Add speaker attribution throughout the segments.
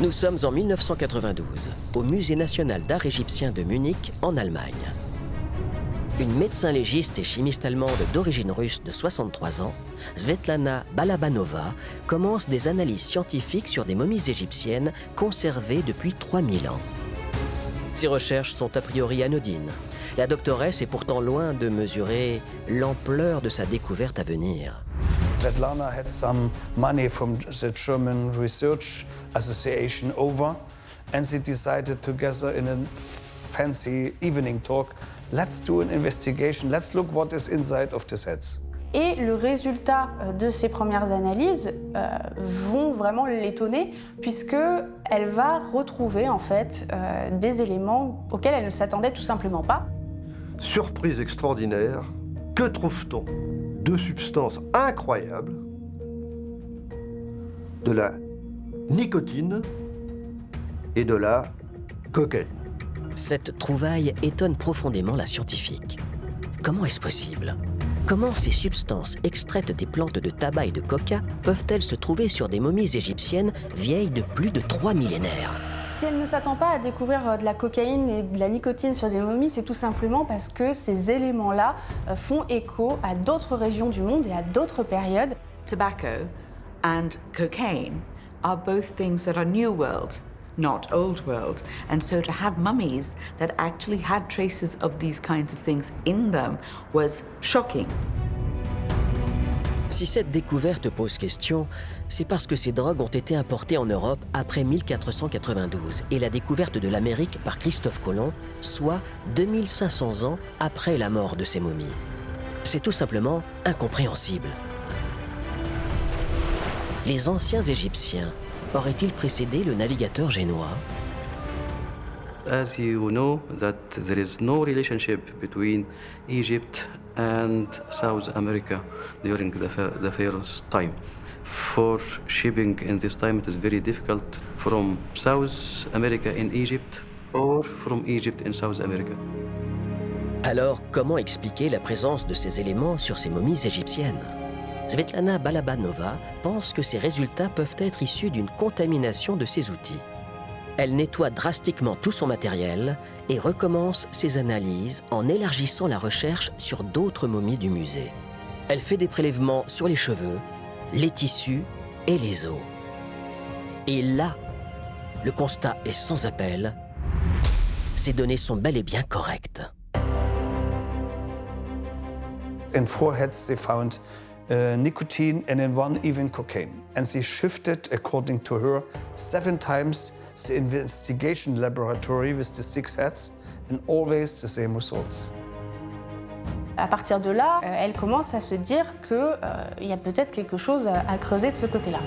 Speaker 1: Nous sommes en 1992, au Musée national d'art égyptien de Munich, en Allemagne. Une médecin légiste et chimiste allemande d'origine russe de 63 ans, Svetlana Balabanova, commence des analyses scientifiques sur des momies égyptiennes conservées depuis 3000 ans. Ses recherches sont a priori anodines. La doctoresse est pourtant loin de mesurer l'ampleur de sa découverte à venir.
Speaker 2: Svetlana had some money from the German Research Association over, and they decided together in a fancy evening talk, let's do an investigation, let's look what is inside of the sets.
Speaker 3: Et le résultat de ces premières analyses vont vraiment l'étonner, puisqu'elle va retrouver en fait des éléments auxquels elle ne s'attendait tout simplement pas.
Speaker 4: Surprise extraordinaire, que trouve-t-on? Deux substances incroyables, de la nicotine et de la cocaïne.
Speaker 1: Cette trouvaille étonne profondément la scientifique. Comment est-ce possible? Comment ces substances extraites des plantes de tabac et de coca peuvent-elles se trouver sur des momies égyptiennes vieilles de plus de 3 millénaires?
Speaker 3: Si elle ne s'attend pas à découvrir de la cocaïne et de la nicotine sur des momies, c'est tout simplement parce que ces éléments-là font écho à d'autres régions du monde et à d'autres périodes.
Speaker 5: Tobacco and cocaine are both things that are New World, not Old World. And so to have mummies that actually had traces of these kinds of things in them was shocking.
Speaker 1: Si cette découverte pose question, c'est parce que ces drogues ont été importées en Europe après 1492 et la découverte de l'Amérique par Christophe Colomb, soit 2500 ans après la mort de ces momies. C'est tout simplement incompréhensible. Les anciens Égyptiens auraient-ils précédé le navigateur génois?
Speaker 6: As you know, that there is no relationship between Egypt and South America during the Pharaoh's time. For shipping in this time, it is very difficult from South America in Egypt or from Egypt in South America.
Speaker 1: Alors, comment expliquer la présence de ces éléments sur ces momies égyptiennes? Svetlana Balabanova pense que ces résultats peuvent être issus d'une contamination de ces outils. Elle nettoie drastiquement tout son matériel et recommence ses analyses en élargissant la recherche sur d'autres momies du musée. Elle fait des prélèvements sur les cheveux, les tissus et les os. Et là, le constat est sans appel. Ces données sont bel et bien correctes.
Speaker 2: In four heads they found nicotine and in one even cocaine. And they shifted, according to her, 7 times the investigation laboratory with the 6 heads and always the same results.
Speaker 3: À partir de là, elle commence à se dire qu'il y a peut-être quelque chose à creuser de ce côté-là.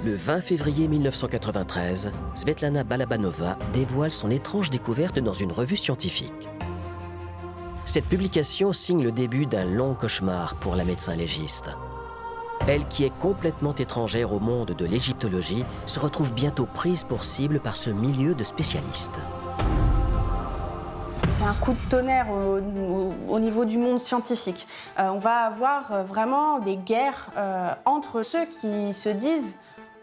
Speaker 1: Le 20 février 1993, Svetlana Balabanova dévoile son étrange découverte dans une revue scientifique. Cette publication signe le début d'un long cauchemar pour la médecin légiste. Elle, qui est complètement étrangère au monde de l'égyptologie, se retrouve bientôt prise pour cible par ce milieu de spécialistes.
Speaker 3: C'est un coup de tonnerre au niveau du monde scientifique. On va avoir vraiment des guerres entre ceux qui se disent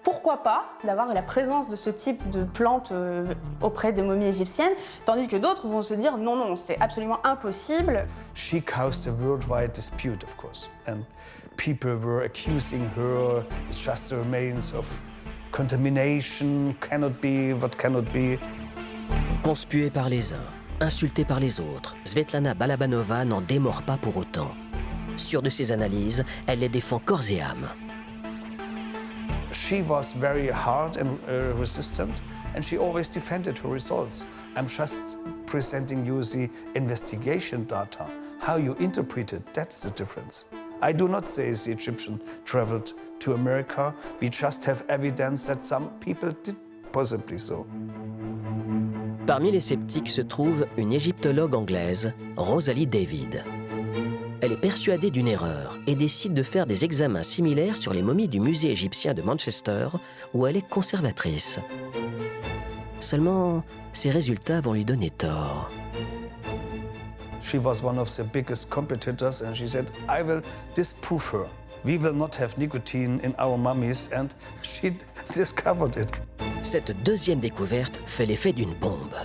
Speaker 3: pourquoi pas d'avoir la présence de ce type de plantes auprès des momies égyptiennes, tandis que d'autres vont se dire non, non, c'est absolument impossible.
Speaker 2: She caused a worldwide dispute, of course, and people were accusing her. It's just the remains of contamination, cannot be, what cannot be.
Speaker 1: Conspuée par les uns, insultée par les autres, Svetlana Balabanova n'en démord pas pour autant. Sûre de ses analyses, elle les défend corps et âme.
Speaker 2: She was very hard and resistant, and she always defended her results. I'm just presenting you the investigation data. How you interpret it, that's the difference. I do not say the Egyptian traveled to America. We just have evidence that some people did possibly so.
Speaker 1: Parmi les sceptiques se trouve une égyptologue anglaise, Rosalie David. Elle est persuadée d'une erreur et décide de faire des examens similaires sur les momies du musée égyptien de Manchester, où elle est conservatrice. Seulement, ces résultats vont lui donner tort.
Speaker 2: She was one of the biggest competitors, and she said, I will disprove her. We will not have nicotine in our mummies, and she discovered it.
Speaker 1: Cette deuxième découverte fait l'effet d'une bombe.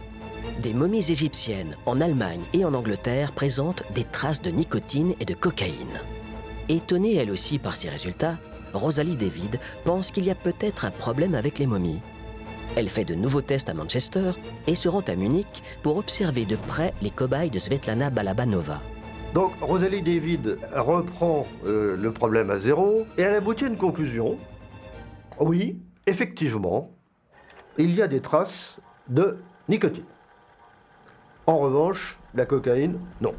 Speaker 1: Des momies égyptiennes en Allemagne et en Angleterre présentent des traces de nicotine et de cocaïne. Étonnée elle aussi par ces résultats, Rosalie David pense qu'il y a peut-être un problème avec les momies. Elle fait de nouveaux tests à Manchester et se rend à Munich pour observer de près les cobayes de Svetlana Balabanova.
Speaker 4: Donc Rosalie David reprend le problème à zéro et elle aboutit à une conclusion. Oui, effectivement, il y a des traces de nicotine. En revanche, la cocaïne, non.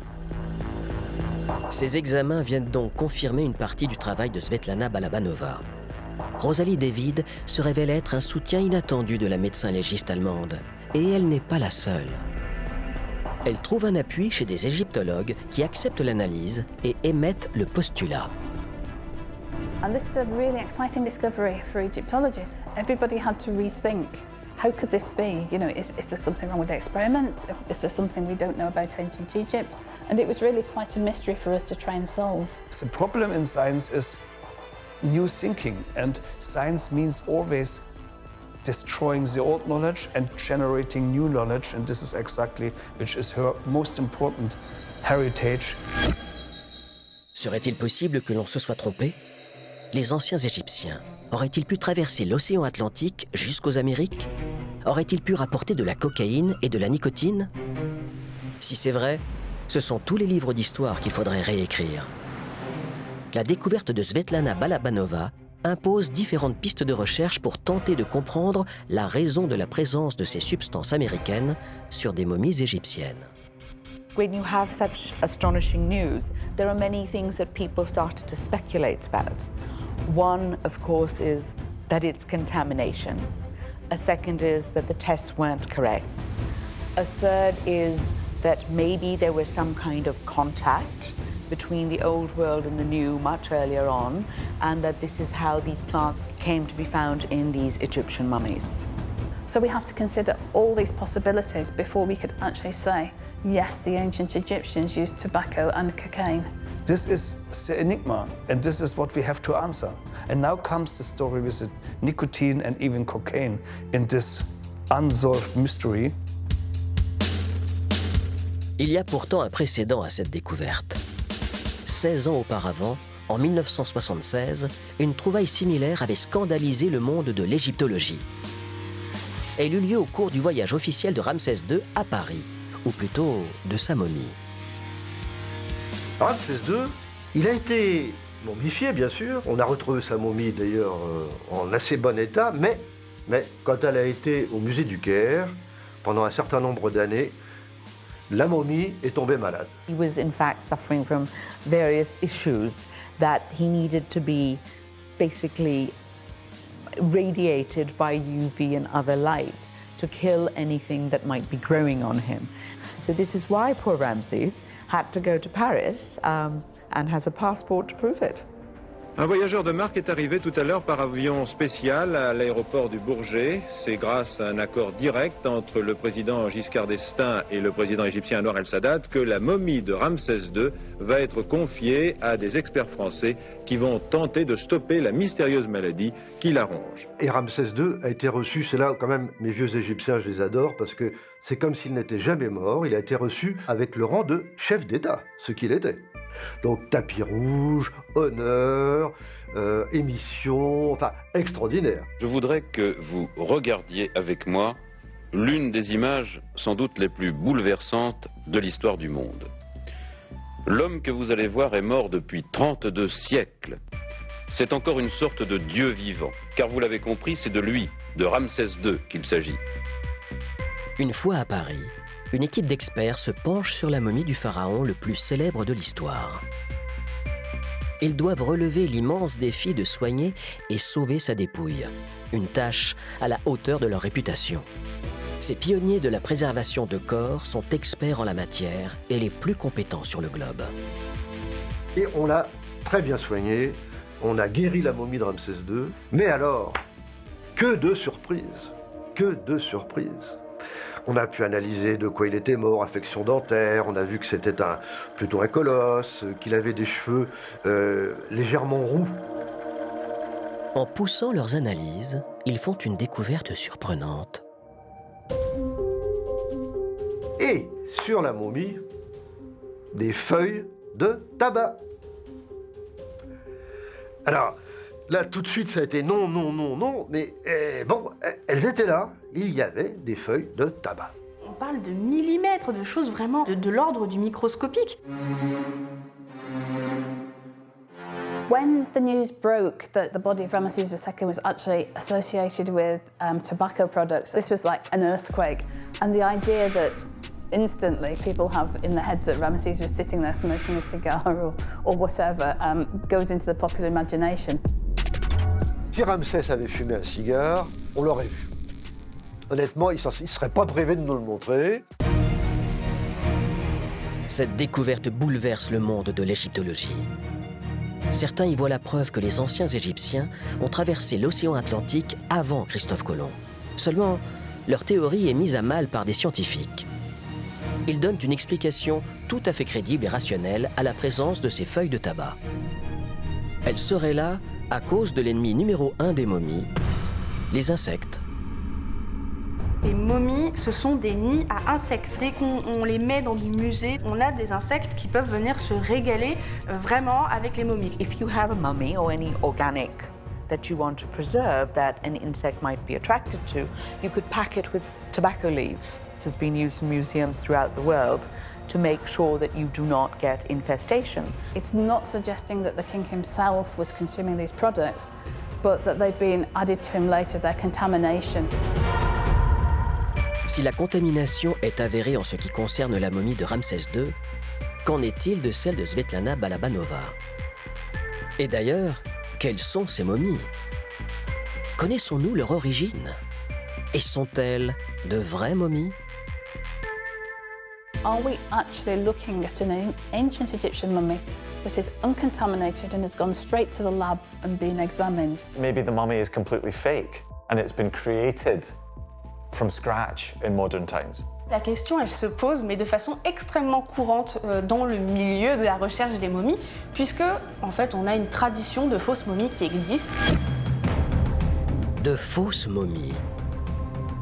Speaker 1: Ces examens viennent donc confirmer une partie du travail de Svetlana Balabanova. Rosalie David se révèle être un soutien inattendu de la médecin légiste allemande. Et elle n'est pas la seule. Elle trouve un appui chez des égyptologues qui acceptent l'analyse et émettent le postulat.
Speaker 7: And this is a really exciting discovery for Egyptologists. Everybody had to rethink, how could this be? You know, is there something wrong with the experiment? Is there something we don't know about ancient Egypt? And it was really quite a mystery for us to try and solve.
Speaker 2: The problem in science is new thinking, and science means always destroying the old knowledge and generating new knowledge, and this is exactly which is her most important heritage.
Speaker 1: Serait-il possible que l'on se soit trompé? Les anciens Égyptiens auraient-ils pu traverser l'océan Atlantique jusqu'aux Amériques? Auraient-ils pu rapporter de la cocaïne et de la nicotine? Si c'est vrai, ce sont tous les livres d'histoire qu'il faudrait réécrire. La découverte de Svetlana Balabanova impose différentes pistes de recherche pour tenter de comprendre la raison de la présence de ces substances américaines sur des momies égyptiennes.
Speaker 5: When you have such astonishing news, there are many things that people started to speculate about. One, of course, is that it's contamination. A second is that the tests weren't correct. A third is that maybe there was some kind of contact between the old world and the new much earlier on, and that this is how these plants came to be found in these Egyptian mummies.
Speaker 7: So we have to consider all these possibilities before we could actually say, yes, the ancient Egyptians used tobacco and cocaine.
Speaker 2: This is the enigma, and this is what we have to answer. And now comes the story with the nicotine and even cocaine in this unsolved mystery.
Speaker 1: Il y a pourtant un précédent à cette découverte. 16 ans auparavant, en 1976, une trouvaille similaire avait scandalisé le monde de l'égyptologie. Elle eut lieu au cours du voyage officiel de Ramsès II à Paris, ou plutôt de sa momie.
Speaker 4: Ramsès II, il a été momifié, bien sûr. On a retrouvé sa momie, d'ailleurs, en assez bon état, mais quand elle a été au musée du Caire, pendant un certain nombre d'années, la momie est tombée malade.
Speaker 5: He was in fact suffering from various issues that he needed to be basically radiated by UV and other light to kill anything that might be growing on him. So this is why poor Ramses had to go to Paris and has a passport to prove it.
Speaker 8: Un voyageur de marque est arrivé tout à l'heure par avion spécial à l'aéroport du Bourget. C'est grâce à un accord direct entre le président Giscard d'Estaing et le président égyptien Anwar el-Sadat que la momie de Ramsès II va être confiée à des experts français qui vont tenter de stopper la mystérieuse maladie qui la ronge.
Speaker 4: Et Ramsès II a été reçu, c'est là quand même, mes vieux Égyptiens, je les adore, parce que c'est comme s'il n'était jamais mort. Il a été reçu avec le rang de chef d'État, ce qu'il était. Donc tapis rouge, honneur, émission, enfin extraordinaire.
Speaker 9: Je voudrais que vous regardiez avec moi l'une des images sans doute les plus bouleversantes de l'histoire du monde. L'homme que vous allez voir est mort depuis 32 siècles. C'est encore une sorte de dieu vivant, car vous l'avez compris, c'est de lui, de Ramsès II qu'il s'agit.
Speaker 1: Une fois à Paris, une équipe d'experts se penche sur la momie du pharaon le plus célèbre de l'histoire. Ils doivent relever l'immense défi de soigner et sauver sa dépouille, une tâche à la hauteur de leur réputation. Ces pionniers de la préservation de corps sont experts en la matière et les plus compétents sur le globe.
Speaker 4: Et on l'a très bien soigné, on a guéri la momie de Ramsès II, mais alors, que de surprises, que de surprises. On a pu analyser de quoi il était mort, affection dentaire, on a vu que c'était plutôt un colosse, qu'il avait des cheveux légèrement roux.
Speaker 1: En poussant leurs analyses, ils font une découverte surprenante.
Speaker 4: Et sur la momie, des feuilles de tabac. Alors, là, tout de suite, ça a été non, non, non, non, mais bon, elles étaient là. Il y avait des feuilles de tabac.
Speaker 3: On parle de millimètres, de choses vraiment de l'ordre du microscopique.
Speaker 7: When the news broke that the body of Ramesses II was actually associated with tobacco products, this was like an earthquake. And the idea that instantly people have in their heads that Ramesses was sitting there smoking a cigar or whatever goes into the popular imagination.
Speaker 4: Si Ramsès avait fumé un cigare, on l'aurait vu. Honnêtement, il ne serait pas privé de nous le montrer.
Speaker 1: Cette découverte bouleverse le monde de l'égyptologie. Certains y voient la preuve que les anciens Égyptiens ont traversé l'océan Atlantique avant Christophe Colomb. Seulement, leur théorie est mise à mal par des scientifiques. Ils donnent une explication tout à fait crédible et rationnelle à la présence de ces feuilles de tabac. Elles seraient là à cause de l'ennemi numéro 1 des momies, les insectes.
Speaker 3: Les momies, ce sont des nids à insectes. Dès qu'on les met dans des musées, on a des insectes qui peuvent venir se régaler vraiment avec les momies.
Speaker 5: If you have a mummy or any organic that you want to preserve that an insect might be attracted to, you could pack it with tobacco leaves. This has been used in museums throughout the world to make sure that you do not get infestation.
Speaker 7: It's not suggesting that the king himself was consuming these products, but that they've been added to him later, their contamination.
Speaker 1: Si la contamination est avérée en ce qui concerne la momie de Ramsès II, qu'en est-il de celle de Svetlana Balabanova? Et d'ailleurs, quelles sont ces momies? Connaissons-nous leur origine? Et sont-elles de vraies momies?
Speaker 7: Are we actually looking at an ancient Egyptian mummy that is uncontaminated and has gone straight to the lab and been examined?
Speaker 10: Maybe the mummy is completely fake and it's been created from scratch in modern times.
Speaker 3: La question, elle se pose, mais de façon extrêmement courante dans le milieu de la recherche des momies, puisque, en fait, on a une tradition de fausses momies qui existe.
Speaker 1: De fausses momies.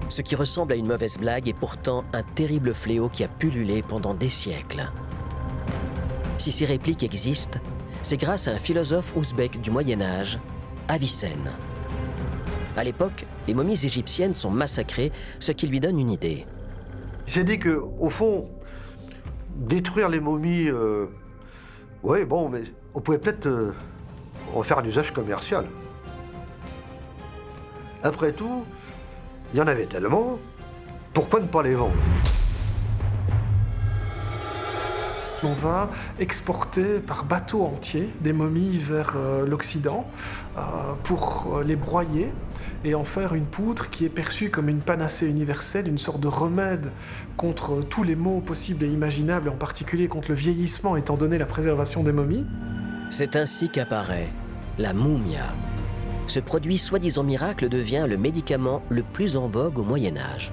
Speaker 1: Ce qui ressemble à une mauvaise blague est pourtant un terrible fléau qui a pullulé pendant des siècles. Si ces répliques existent, c'est grâce à un philosophe ouzbek du Moyen-Âge, Avicenne. À l'époque, les momies égyptiennes sont massacrées, ce qui lui donne une idée.
Speaker 4: Il s'est dit qu'au fond, détruire les momies, oui, bon, mais on pouvait peut-être en faire un usage commercial. Après tout, il y en avait tellement, pourquoi ne pas les vendre?
Speaker 11: On va exporter par bateau entier des momies vers l'Occident pour les broyer et en faire une poudre qui est perçue comme une panacée universelle, une sorte de remède contre tous les maux possibles et imaginables, en particulier contre le vieillissement étant donné la préservation des momies.
Speaker 1: C'est ainsi qu'apparaît la mumia. Ce produit soi-disant miracle devient le médicament le plus en vogue au Moyen-Âge.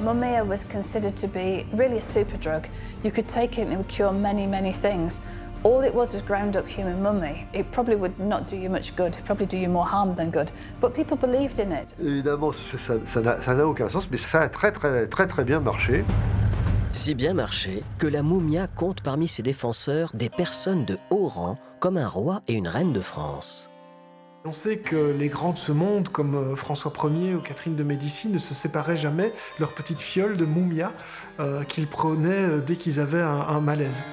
Speaker 7: Mumia was considered to be really a super drug. You could take it and it would cure many, many things. All it was ground up human mummy. It probably would not do you much good, it'd probably do you more harm than good. But people believed in it.
Speaker 4: Évidemment, ça n'a aucun sens, mais ça a très bien marché.
Speaker 1: Si bien marché que la mumia compte parmi ses défenseurs des personnes de haut rang, comme un roi et une reine de France.
Speaker 11: On sait que les grands de ce monde, comme François Ier ou Catherine de Médicis, ne se séparaient jamais de leur petite fiole de mumia qu'ils prenaient dès qu'ils avaient un malaise.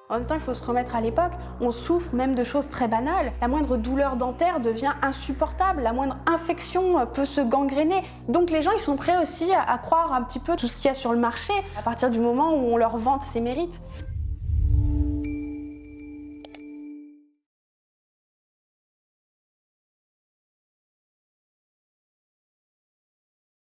Speaker 3: En même temps, il faut se remettre à l'époque, on souffre même de choses très banales. La moindre douleur dentaire devient insupportable, la moindre infection peut se gangréner. Donc les gens, ils sont prêts aussi à croire un petit peu tout ce qu'il y a sur le marché, à partir du moment où on leur vante ses mérites.